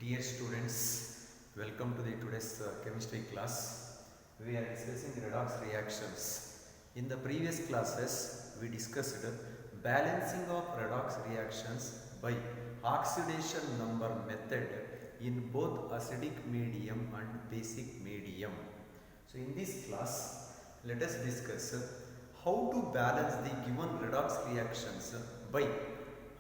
Dear students, welcome to the today's chemistry class. We are discussing redox reactions. In the previous classes, we discussed balancing of redox reactions by oxidation number method in both acidic medium and basic medium. So in this class, let us discuss how to balance the given redox reactions by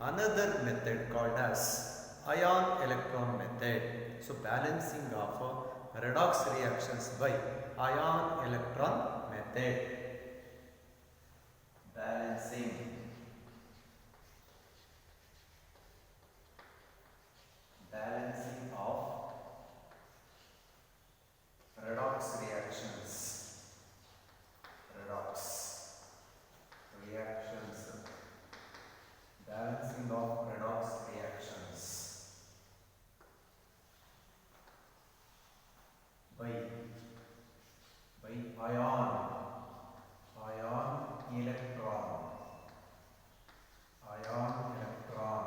another method called as ion electron method. So balancing of redox reactions by ion electron method. Balancing of redox reactions. Balancing of redox reactions by ion electron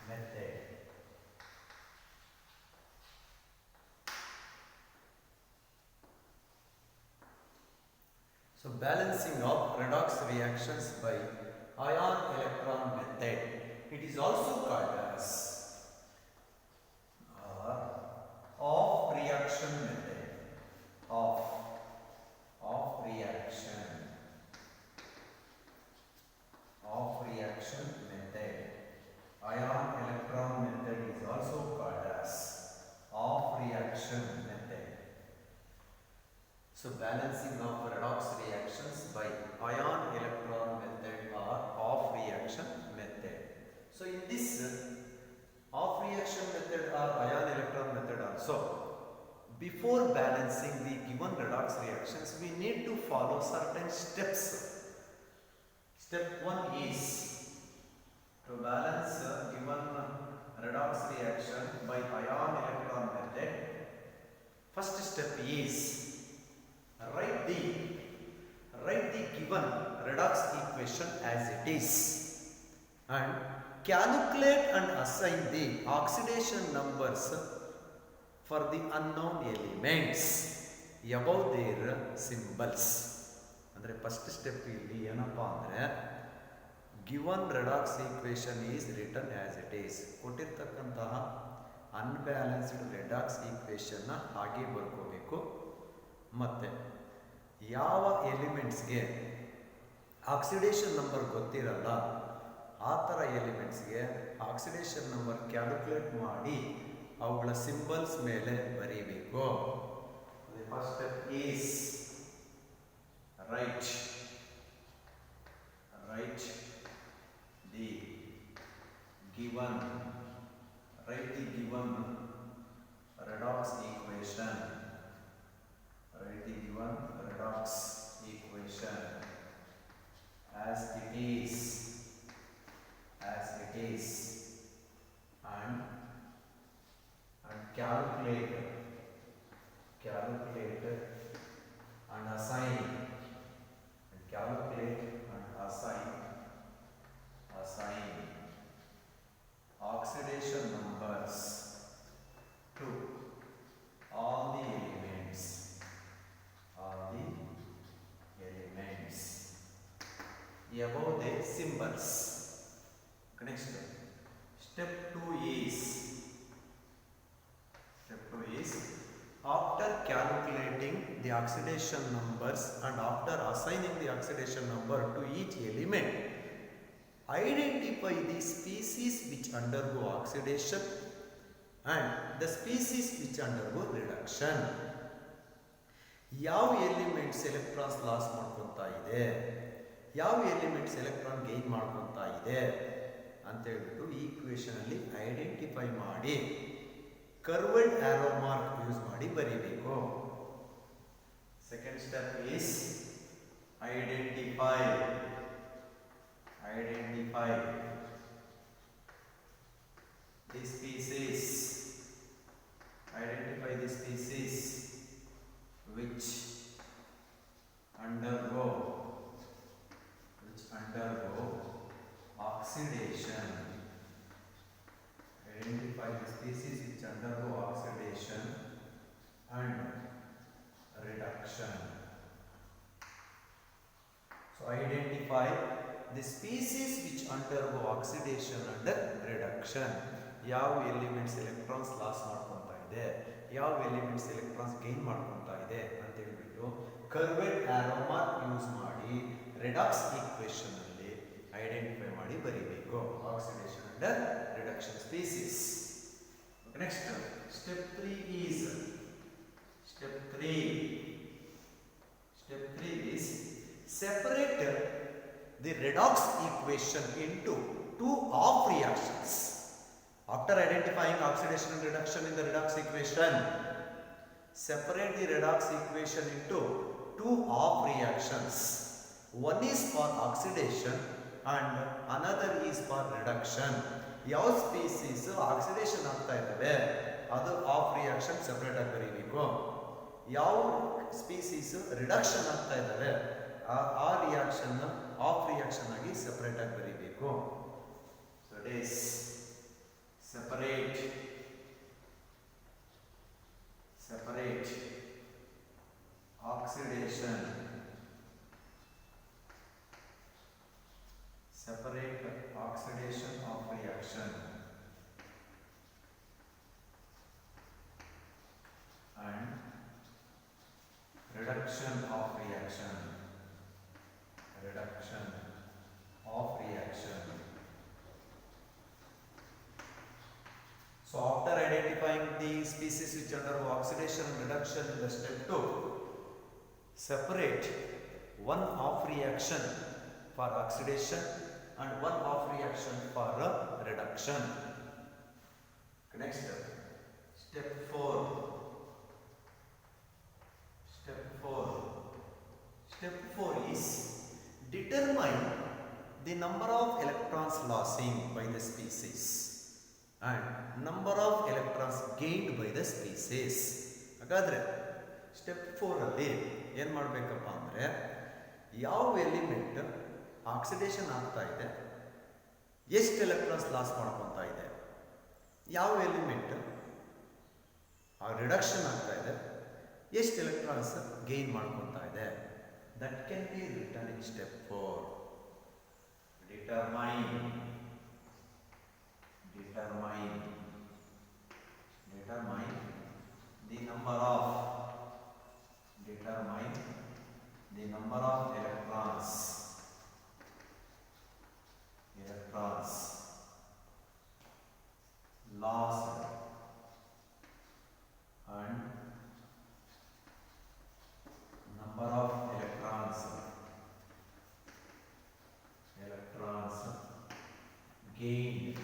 method. So balancing of redox reactions by ion electron method. It is also called as off reaction method. Off reaction method. Ion electron method is also called as off reaction method. So balancing of redox reactions by ion electron method or off reaction method. So in this off reaction method or ion electron method also, before balancing the given redox reactions, we need to follow certain steps. Step 1 is to balance given redox reaction by ion electron method. First step is write the given redox equation as it is and calculate and assign the oxidation numbers for the unknown elements above their symbols. ಅಂದರೆ first step ಇಲ್ಲಿ ಏನಪ್ಪ ಅಂದರೆ given redox equation is return as it is. ಕೊಟ್ಟಿರ್ತಕ್ಕಂತಹ unbalanced redox ಈಕ್ವೇಷನ್ನ ಹಾಗೆ ಬರ್ಕೋಬೇಕು. ಮತ್ತು ಯಾವ ಎಲಿಮೆಂಟ್ಸ್ಗೆ ಆಕ್ಸಿಡೇಷನ್ ನಂಬರ್ ಗೊತ್ತಿರಲ್ಲ ಆ ಥರ ಎಲಿಮೆಂಟ್ಸ್ಗೆ ಆಕ್ಸಿಡೇಷನ್ ನಂಬರ್ ಕ್ಯಾಲ್ಕುಲೇಟ್ ಮಾಡಿ ಅವುಗಳ ಸಿಂಬಲ್ಸ್ ಮೇಲೆ ಬರೀಬೇಕು. First step is write the given redox equation. Write the given redox equation as it is and calculate and assign oxidation numbers to all the elements above the symbols. Next step 2 is after calculating the oxidation numbers and after assigning the oxidation number to each element, identify the species which undergo oxidation and the species which undergo reduction. ಯಾವ elements electrons loss ಮಾಡ್ಕೊತಾ ಇದೆ, ಯಾವ elements electron gain ಮಾಡ್ಕೊತಾ ಇದೆ ಅಂತ ಹೇಳ್ಬಿಟ್ಟು ಈ ಈಕ್ವೇಷನಲ್ಲಿ identify ಮಾಡಿ ಕರ್ವ್ಡ್ ಆರೋ ಮಾರ್ಕ್ ಯೂಸ್ ಮಾಡಿ ಬರೀಬೇಕು. Second step is identify the species which undergo oxidation. identify the species which undergo oxidation and reduction. So identify the species which undergo oxidation and reduction. ಯಾವ elements electrons loss ಮಾಡ್ಕೊತಾ ಇದೆ, ಯಾವ elements electrons gain ಮಾಡ್ಕೊತಾ ಇದೆ ಅಂತ ಹೇಳ್ಬಿಟ್ಟು ಕರ್ವೆಡ್ arrow mark use ಮಾಡಿ redox equation ಅಲ್ಲಿ ಐಡೆಂಟಿಫೈ ಮಾಡಿ ಬರೀಬೇಕು oxidation and reduction species. Next step 3 is step 3 is separate the redox equation into two off reactions. After identifying oxidation and reduction in the redox equation, separate the redox equation into two off reactions. One is for oxidation and another is for reduction. ಯಾವ species oxidation ಆಗ್ತಾ ಇದ್ದಾವೆ ಅದು of reaction separate ಆಗಿ ಬರೀಬೇಕು. ಯಾವ species reduction ಆಗ್ತಾ ಇದ್ದಾವೆ ಆ ರಿಯಾಕ್ಷನ್ ಆಫ್ ರಿಯಾಕ್ಷನ್ ಆಗಿ ಸೆಪರೇಟ್ ಆಗಿ ಬರೀಬೇಕು. So it is separate oxidation, separate oxidation of reaction and reduction of reaction. So after identifying the species which undergo oxidation and reduction in the step 2, separate one off reaction for oxidation and one off reaction for reduction. Next step 4. Step 4 is determine the number of electrons losing by the species and number of electrons gained by the species. ಹಾಗಾದ್ರೆ step 4 ಅಲ್ಲಿ ಏನು ಮಾಡಬೇಕಪ್ಪ ಅಂದರೆ ಯಾವ element oxidation ಆಗ್ತಾ ಇದೆ ಎಷ್ಟು electrons loss ಮಾಡ್ಕೊತಾ ಇದೆ, ಯಾವ ಎಲಿಮೆಂಟ್ ರಿಡಕ್ಷನ್ ಆಗ್ತಾ ಇದೆ ಎಷ್ಟು ಎಲೆಕ್ಟ್ರಾನ್ಸ್ ಗೇನ್ ಮಾಡ್ಕೊತಾ ಇದೆ. That can be return in step 4. Determine the number of electrons lost and number of electrons gained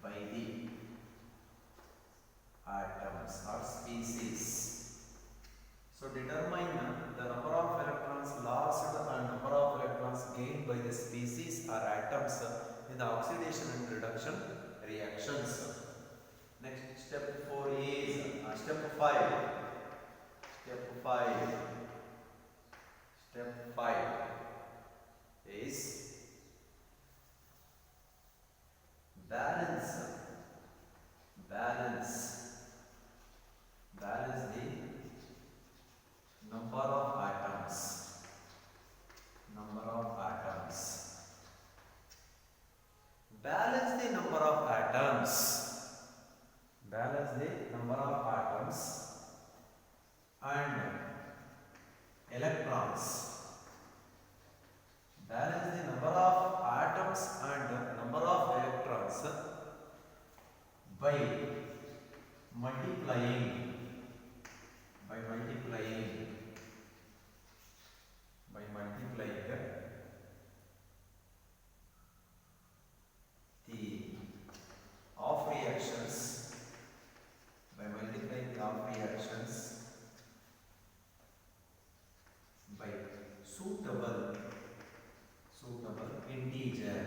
by the atoms or species. So determine the number of electrons lost and number of electrons gained by the species or atoms in the oxidation and reduction reactions. Next step 4 is step 5 is balance the number of atoms. Balance the number of atoms and electrons. Balance the number of atoms and number of electrons by multiplying the off reactions by suitable integer.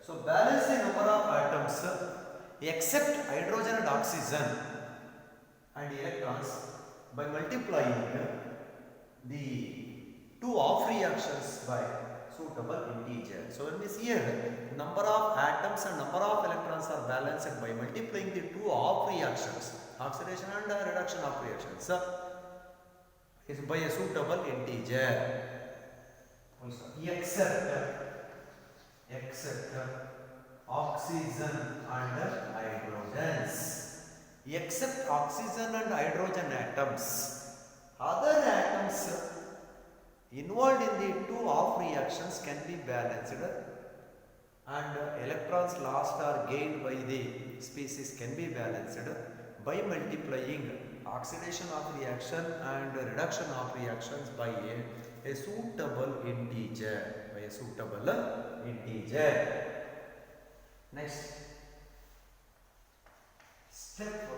So balance the number of atoms except hydrogen and oxygen and electrons by multiplying the two off reactions by suitable integer. So when we see here, number of atoms and number of electrons are balanced by multiplying the two off reactions, oxidation and reduction of reactions, is by a suitable integer. Except oxygen and hydrogens. Except oxygen and hydrogen atoms, other atoms involved in the two off reactions can be balanced, and electrons lost or gained by the species can be balanced by multiplying oxidation of reaction and reduction of reactions by a suitable integer. Next, step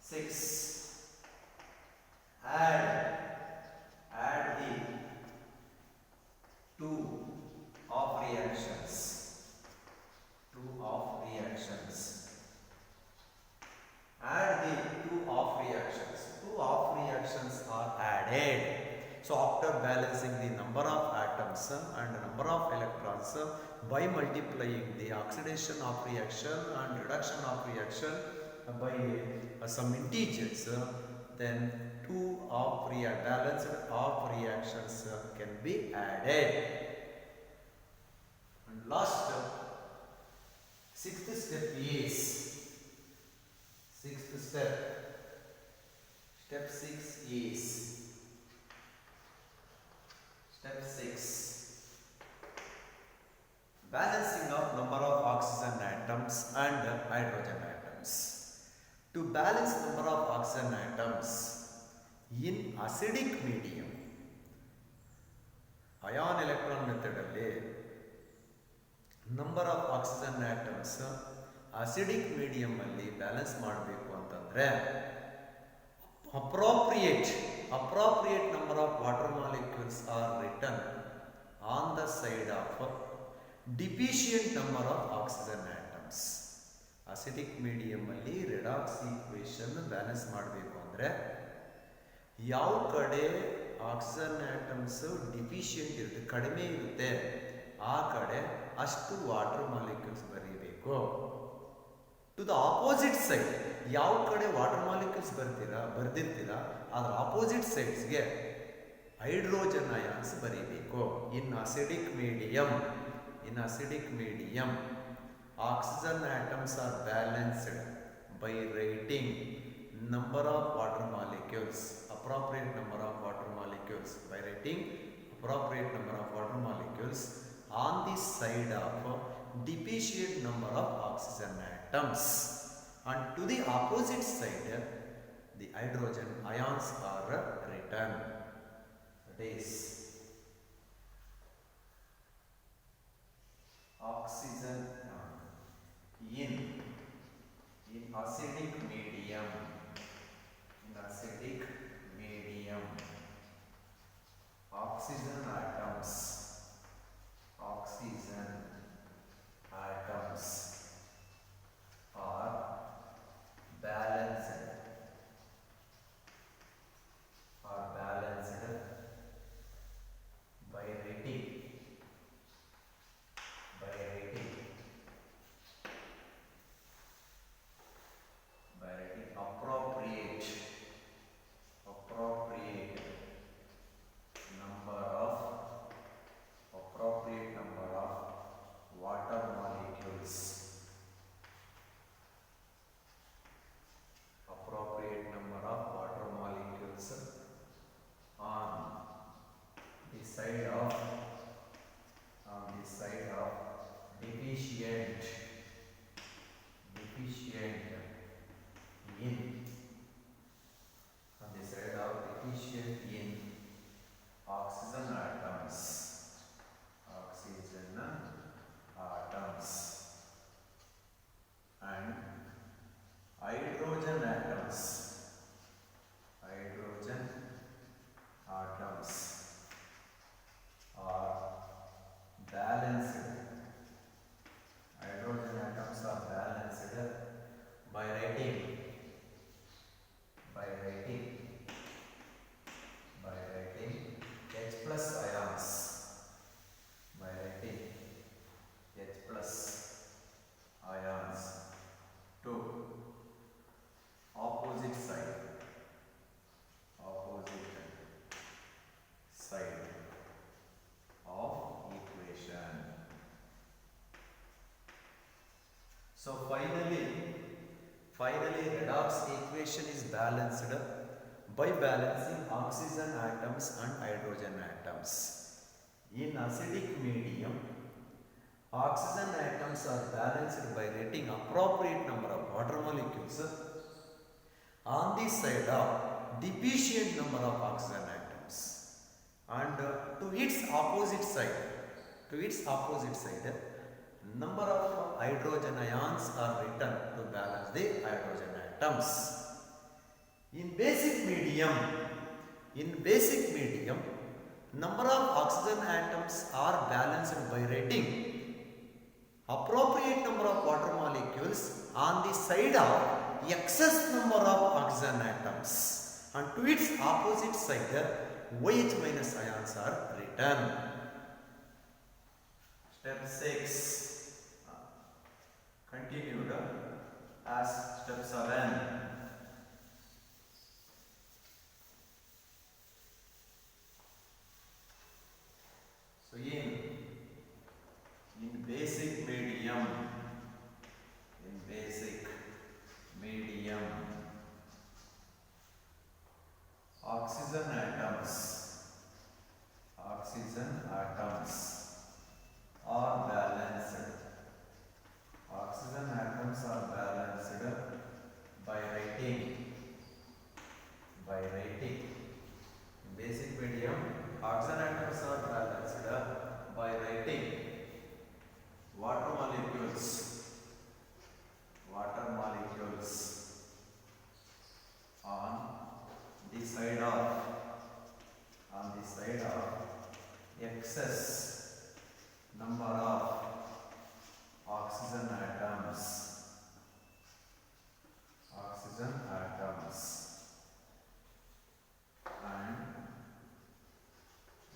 6. Add the two off reactions. Add the two off reactions. Two off reactions are added. So after balancing the number of atoms and number of electrons by multiplying the oxidation of reaction and reduction of reaction by some integers, then two balanced off reactions can be added. And last, sixth step is Step 6. Balancing of number of oxygen atoms and hydrogen atoms. To balance number of oxygen atoms in acidic medium, ion electron method alli number of oxygen atoms acidic medium alli balance ಮಾಡಬೇಕು ಅಂತಂದ್ರೆ appropriate number of water molecules are written on the side of deficient number of oxygen atoms. Acidic medium alli redox equation balance ಮಾಡಬೇಕು ಅಂದ್ರೆ ಯಾವ ಕಡೆ oxygen atoms deficient ಇರುತ್ತೆ, ಕಡಿಮೆ ಇರುತ್ತೆ, ಆ ಕಡೆ ಅಷ್ಟು ವಾಟರ್ ಮಾಲಿಕ್ಯೂಲ್ಸ್ ಬರೀಬೇಕು. ಟು ದ ಆಪೋಸಿಟ್ ಸೈಡ್, ಯಾವ ಕಡೆ ವಾಟರ್ ಮಾಲಿಕ್ಯೂಲ್ಸ್ ಬರ್ದಿರ್ತೀರಾ ಅದರ ಆಪೋಸಿಟ್ ಸೈಡ್ಸ್ಗೆ ಹೈಡ್ರೋಜನ್ ಅಯಾನ್ಸ್ ಬರೀಬೇಕು. In acidic medium oxygen atoms are balanced by writing number of water molecules, appropriate number of water molecules, by writing appropriate number of water molecules on the side of deficient number of oxygen atoms, and to the opposite side the hydrogen ions are written. That is oxygen in acidic medium, oxygen atoms are balanced by writing appropriate number of So finally redox equation is balanced by balancing oxygen atoms and hydrogen atoms. In acidic medium, oxygen atoms are balanced by rating appropriate number of water molecules on the side of deficient number of oxygen atoms, and to its opposite side, number of hydrogen ions are written to balance the hydrogen atoms. In basic medium, number of oxygen atoms are balanced by rating appropriate number of water molecules on the side of excess number of oxygen atoms, and to its opposite side OH minus ions are written. Step 6 continued as step 7. So in basic medium, oxygen atoms are balanced. Oxygen atoms are balanced by rating. In basic medium, oxygen atoms are balanced by rating water molecules on the side of excess number of oxygen atoms, and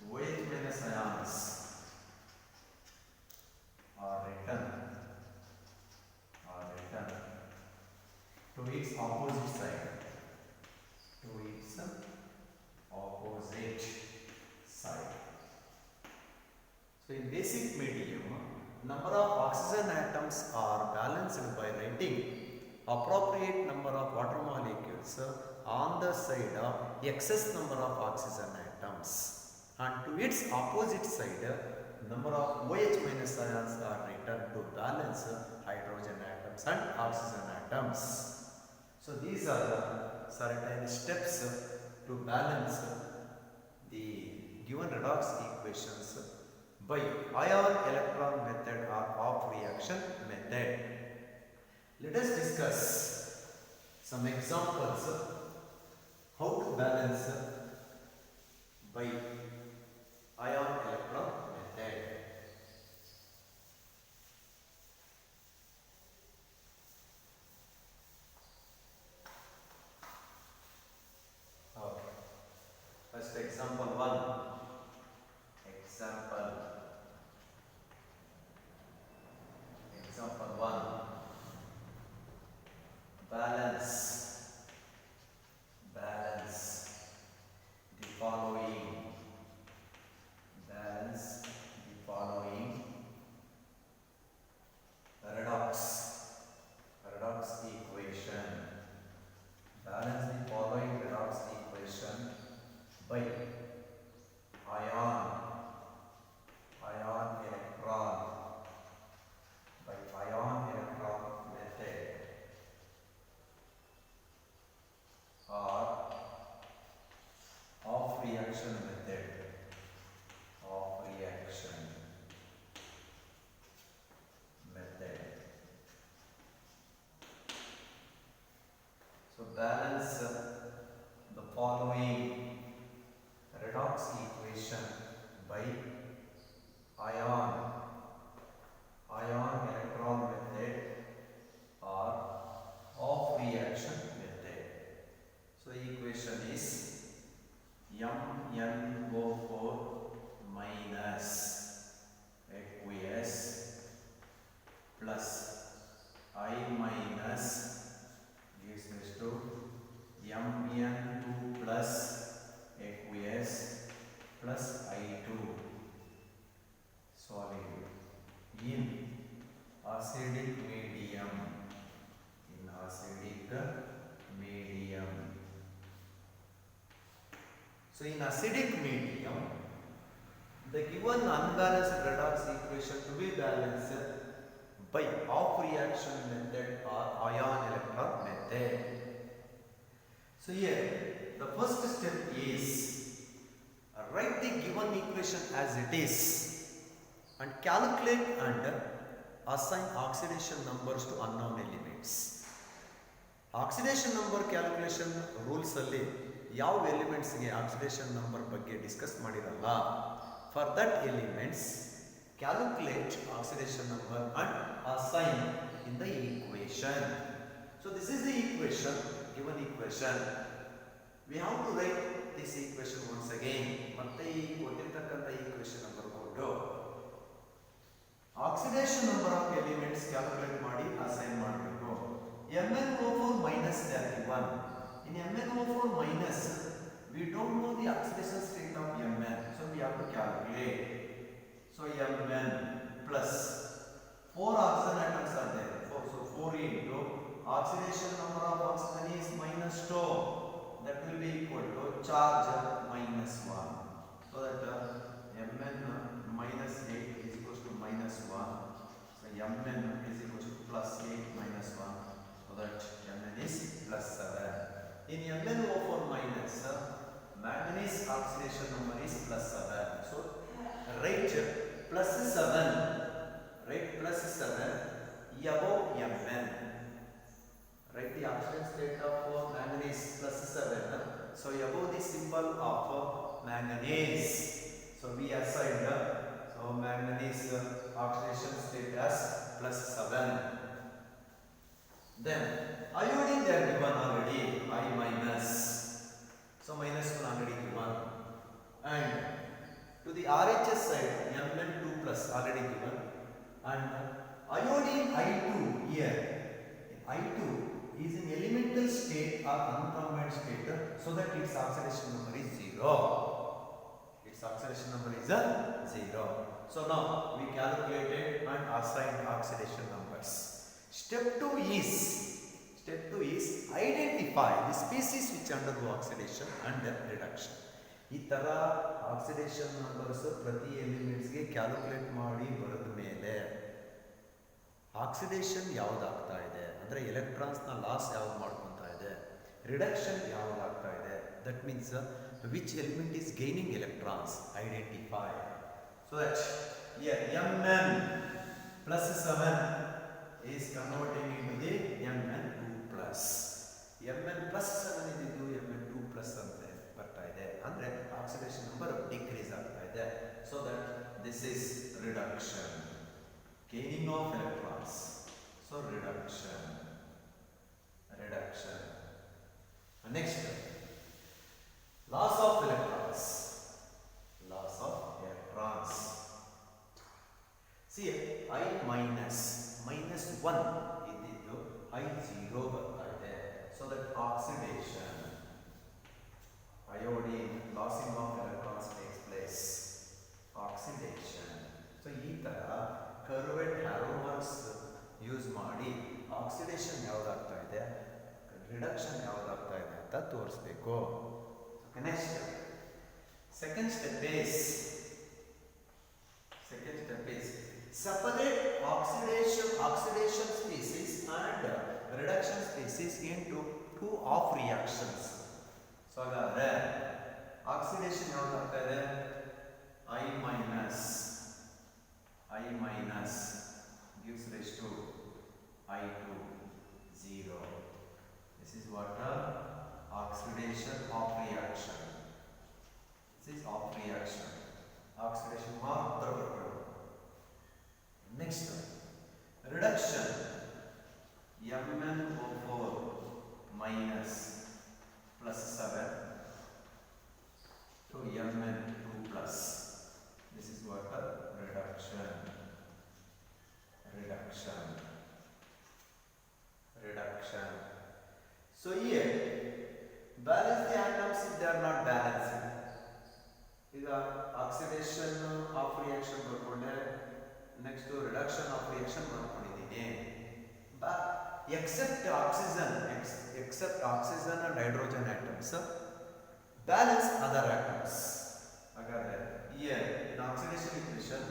OH minus ions are written to its opposite side. So in basic medium, number of oxygen atoms are balanced by rating appropriate number of water molecules on the side of excess number of oxygen atoms, and to its opposite side number of OH minus ions are written to balance hydrogen atoms and oxygen atoms. So these are the certain steps to balance the given redox equations by ion electron method or off reaction method. Let us discuss some examples how to balance by ion electron method. First example 1. Balance the following. Redox equation. Balance the following redox equation by ion electron method or off reaction method. So balance the following redox equation by ion electron method or off reaction method. So the equation is MnO4 minus aqueous plus I minus gives rise to Mn2 plus aqueous plus I2 solid. So in acidic medium, the given unbalanced redox equation to be balanced by off reaction method or ion electron method. So here the first step is write the given equation as it is and calculate and assign oxidation numbers to unknown elements. Oxidation number calculation rules alli yav elements ge oxidation number bagge discuss madiralla. For that elements calculate oxidation number and assign in the equation. So this is the equation, given equation. We have to write this equation once again. Matte ee kotirtakanta equation number kodu oxidation number of elements calculate ಮಾಡಿ assign ಮಾಡಬೇಕು. MnO4 minus 31. In MnO4 minus, we don't know the oxidation state of Mn, so we have to calculate. So Mn plus 4 oxygen atoms are there. So 4 into oxidation number of oxygen is minus 2. That will be equal to charge minus 1. So that Mn minus 8 is equal to minus 1. So Mn is equal to plus 8 minus 1. So that Mn is plus 7. In MnO4 minus, manganese oxidation number is plus 7. So write plus 7. Write plus 7 above Mn. Write the oxidation state of manganese plus 7. So above the symbol of manganese. So we assigned so manganese oxidation state as plus 7. Then iodine they are given already, I minus. So minus 1 already given. And to the RHS side, Mn2 plus already given. And iodine I2 here. I2 is in elemental state or uncombined state, so that its oxidation number is 0. Its oxidation number is 0. So now we calculated and assigned oxidation numbers. Step 2 is identify the species which undergo oxidation and reduction. ಈ ತರ oxidation numbers ಪ್ರತಿ elements ಗೆ calculate ಮಾಡಿ ಬರೆದ ಮೇಲೆ oxidation ಯಾವ್ದಾಗ್ತಾ ಇದೆ ಅಂದ್ರೆ electrons ನ ಲಾಸ್ ಯಾವ್ದು ಮಾಡ್ಕೊಂತಾ ಇದೆ, ರಿಡಕ್ಷನ್ ಯಾವ್ದಾಗ್ತಾ ಇದೆ, that means which element is gaining electrons, identify. So that here Mn plus 7 is converting into the Mn2 plus. Mn plus 7 ಇದ್ದು Mn2 plus ಅಂತ ಬರ್ತಾ ಇದೆ, ಅಂದ್ರೆ ಆಕ್ಸಿಡೇಷನ್ ನಂಬರ್ ಡಿಕ್ರೀಸ್ ಆಗ್ತಾ ಇದೆ. So that this is reduction, gaining of electrons. So reduction. Next, loss of electrons. See, I minus 1 ಇದ್ದಿದ್ದು I 0 ಬರ್ತಾ ಇದೆ. So that oxidation, iodine lossing of electrons takes place. Oxidation. So ಈ ತರ curved arrow marks use ಮಾಡಿ oxidation ಯಾವ್ದಾಗ್ತಾ ಇದೆ, reduction ಯಾವ್ದಾಗ್ತಾ ಇದೆ ಅಂತ ತೋರಿಸ್ಬೇಕು. Next second step is separate oxidation species and reduction species into two off reactions. So ಹಾಗಾದ್ರೆ oxidation ಯಾವ್ದಾಗ್ತಾ ಇದೆ, I minus gives rise to I2 0. This is what oxidation off reaction. This is off reaction. Oxidation ಮಾತ್ರ ಬರಬೇಕು. Next, reduction. MnO4 minus plus 7 to Mn2 plus. This is what reduction. So here, balance the atoms if they are not balanced. ಈಗ oxidation half reaction ಬರ್ಕೊಂಡೆ, next reduction half reaction ಬರ್ಕೊಂಡಿದ್ದೀನಿ. except oxygen and hydrogen atoms, balance other atoms. Here in oxidation equation,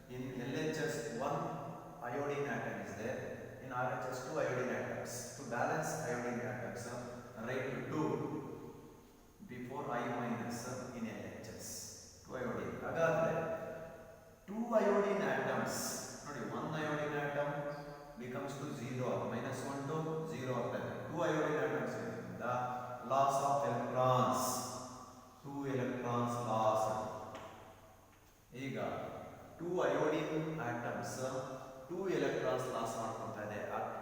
in LHS 1 iodine atom is there, in RHS 2 iodine atoms. To balance iodine atoms, write 2 before I minus in LHS. 2 iodine. Hagadre 2 iodine atoms. Nodi 1 iodine atom becomes to 0, minus 1 to 0 ಆಗ್ತದೆ. 2 iodine atoms ಇರೋದ್ರಿಂದ loss of electrons, 2 electrons loss. ಈಗ 2 iodine atoms 2 electrons loss ಮಾಡ್ಕೊಳ್ತಾ ಇದೆ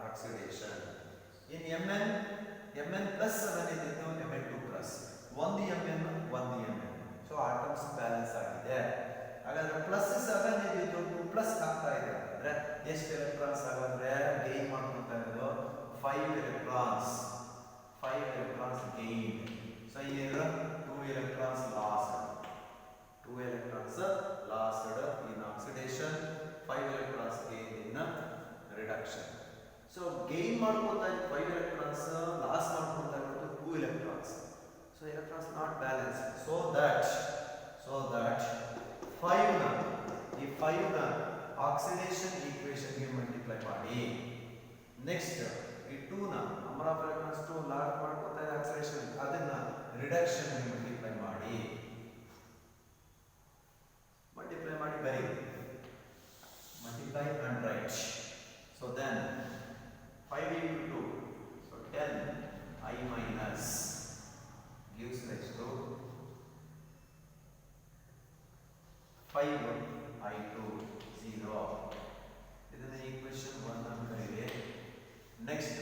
oxidation. In Mn plus 7 ಇದ್ದಿದ್ದು Mn2 plus 1 Mn 1 Mn. So atoms balance ಆಗಿದೆ. ಹಾಗಾದ್ರೆ plus 7 ಇದ್ದಿದ್ದು 2 plus ಆಗ್ತಾ ಇದೆ ಅಂದ್ರೆ ಎಷ್ಟು ಎಲೆಕ್ಟ್ರಾನ್ಸ್ ಹಾಗಾದ್ರೆ ಗೇನ್ ಮಾಡ್ಕೊಳ್ತಾ ಇರೋದು 5 electrons gained. So here 2 electrons lost. 2 electrons lost in oxidation, 5 electrons gained in reduction. So gain ಮಾಡ್ಕೊಳ್ತಾ ಇದ್ದು 5 electrons, loss ಮಾಡ್ಕೊಳ್ತಾ ಇರೋದು 2 electrons. So electrons not balanced. So that 5 ನ ಈ 5 ನ oxidation equation ಗೆ ಮಲ್ಟಿಪ್ಲೈ ಮಾಡಿ. ನೆಕ್ಸ್ಟ್ ಈ 2 ನ ನಂಬರ್ ಆಫ್ ಎಲೆಕ್ಟ್ರಾನ್ಸ್ 2 ಲಾರ್ಜ್ ಮಾಡ್ಕೊಳ್ತಾ ಇದೆ ಆಕ್ಸಿಡೇಷನ್, ಅದನ್ನ ರಿಡಕ್ಷನ್ ಗೆ ಮಲ್ಟಿಪ್ಲೈ ಮಾಡಿ ಬರೀ multiply and right. So then 5 into 2, so 10 I minus gives rise to 5 I2 0. ಇದನ್ನ ಈಕ್ವೇಶನ್ 1 ಅಂತ ಕರೀರಿ. Next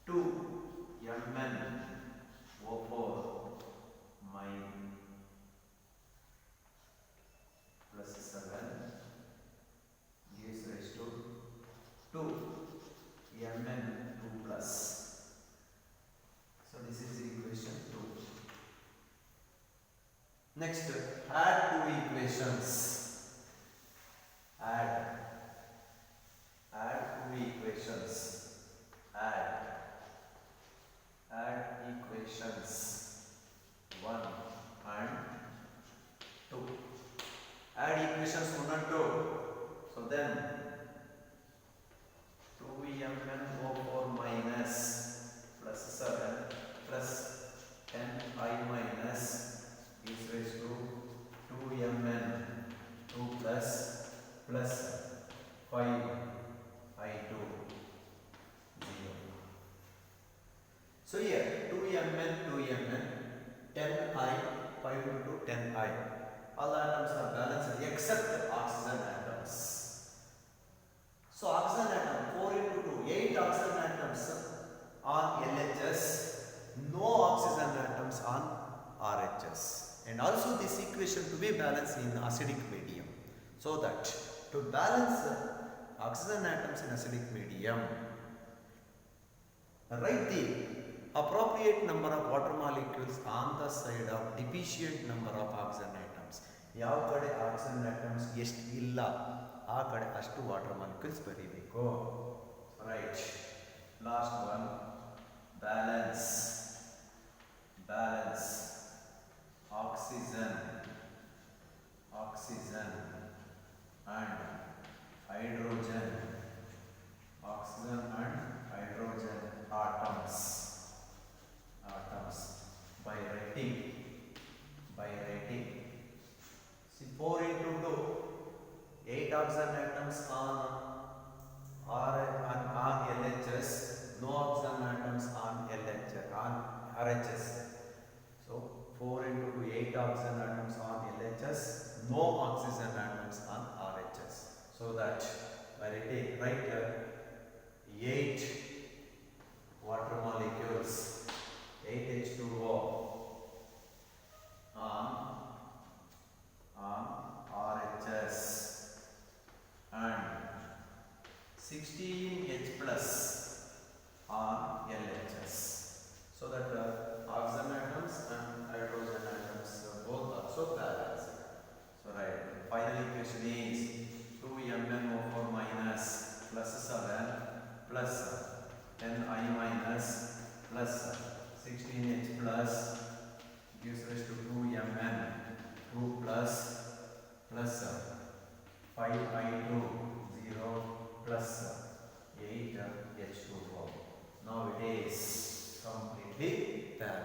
2 Mn O4 plus 7 gives rise to 2 Mn 2 plus. So this is equation 2. Next, add two equations. Add two equations. Add equations 1 and 2. Add equations 1 and 2. So then 2MnO4 minus plus 7 plus 10I minus gives rise to 2Mn2 plus 5I2 0. So here 2Mn 10I 5 into 10I. All the atoms are balanced except oxygen atoms. So oxygen atom 4 into 2, 8 oxygen atoms on LHS, no oxygen atoms on RHS. And also this equation to be balanced in acidic medium. So that to balance oxygen atoms in acidic medium, write the appropriate number of water molecules on the side of deficient number of oxygen atoms. ಯಾವ ಕಡೆ oxygen atoms ಎಷ್ಟು ಇಲ್ಲ ಆ ಕಡೆ ಅಷ್ಟು water molecules ಬರೀಬೇಕು. Right. Last one balance oxygen and hydrogen atoms by writing 4 into 2, 8 oxygen atoms on LHS, no oxygen atoms on RHS. So 4 into 2, 8 oxygen atoms on LHS, no oxygen atoms on RHS. So that by write 8 water molecules, 8 H2O on RHS and 16 H plus on LHS. So that oxygen atoms and hydrogen atoms both also balanced. So right, final equation is 2MnO4 minus plus 7 plus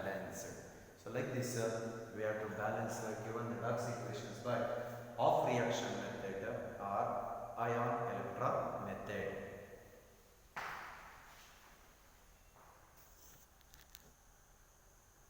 balanced. So like this, we have to balance given redox equations by off reaction method or ion electron method.